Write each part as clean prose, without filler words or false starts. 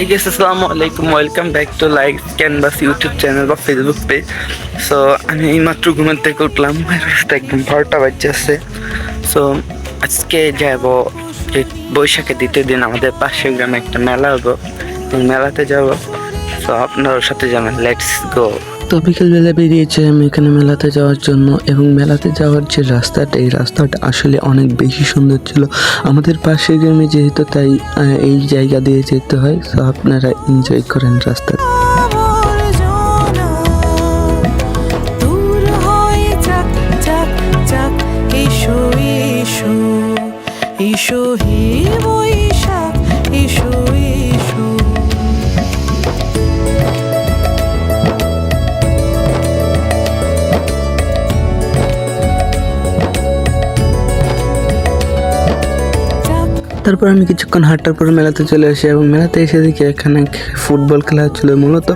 Hey guys, assalamu alaikum. Welcome back to Like Canvas YouTube channel বা Facebook page. So আমি এইমাত্র ঘুমের থেকে উঠলাম, একদম 12টা বাজছে। সো আজকে যাব যে বৈশাখের দ্বিতীয় দিন আমাদের পাশের গ্রামে একটা মেলা হবো, এই মেলাতে যাব। সো আপনার সাথে যাবেন, লেটস গো। তো বিকেলবেলা বেরিয়েছে আমি এখানে মেলাতে যাওয়ার জন্য, এবং মেলাতে যাওয়ার যে রাস্তাটা, এই রাস্তাটা আসলে অনেক বেশি সুন্দর ছিল। আমাদের পাশের গ্রামে যেহেতু, তাই এই জায়গা দিয়ে যেতে হয়। সো আপনারা এনজয় করেন রাস্তা। তারপর আমি কিছুক্ষণ হাঁটার পর মেলাতে চলে আসি, এবং মেলাতে এসে দেখি এখানে ফুটবল খেলা হচ্ছিল। মূলত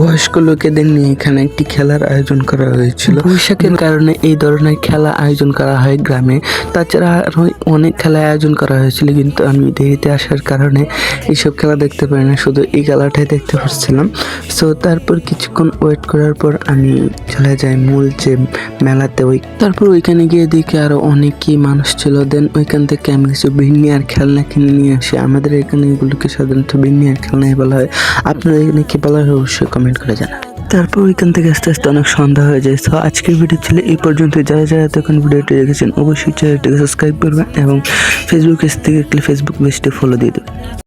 বয়স্ক লোকেদের নিয়ে এখানে একটি খেলার আয়োজন করা হয়েছিল। বৈশাখের কারণে এই ধরনের খেলা আয়োজন করা হয় গ্রামে। তাছাড়া আরও অনেক খেলা আয়োজন করা হয়েছিল, কিন্তু আমি দেরিতে আসার কারণে এইসব খেলা দেখতে পারি না, শুধু এই খেলাটাই দেখতে পাচ্ছিলাম। সো তারপর কিছুক্ষণ ওয়েট করার পর আমি চলে যাই মূল যে মেলাতে। তারপর ওইখানে গিয়ে দেখি আরও অনেকই মানুষ ছিল। দেন ওইখান থেকে আমি কিছু ভিন্নিয়ার খেলনা কিনে নিয়ে আসি। আমাদের এখানে এগুলোকে সাধারণত ভিন্নিয়ার খেলনাই বলা হয়। আপনারা এখানে কি বলা হয় অবশ্যই কমেন্ট করে জানান। তারপর ওইখান থেকে আস্তে আস্তে অনেক সন্ধ্যা হয়ে যায়। তো আজকের ভিডিও ছিল এই পর্যন্ত। যারা যারা এতক্ষণ ভিডিওটি দেখেছেন অবশ্যই চ্যানেলটিকে সাবস্ক্রাইব করবেন, এবং ফেসবুক থেকে ফেসবুক পেজটি ফলো দিয়ে দেবেন।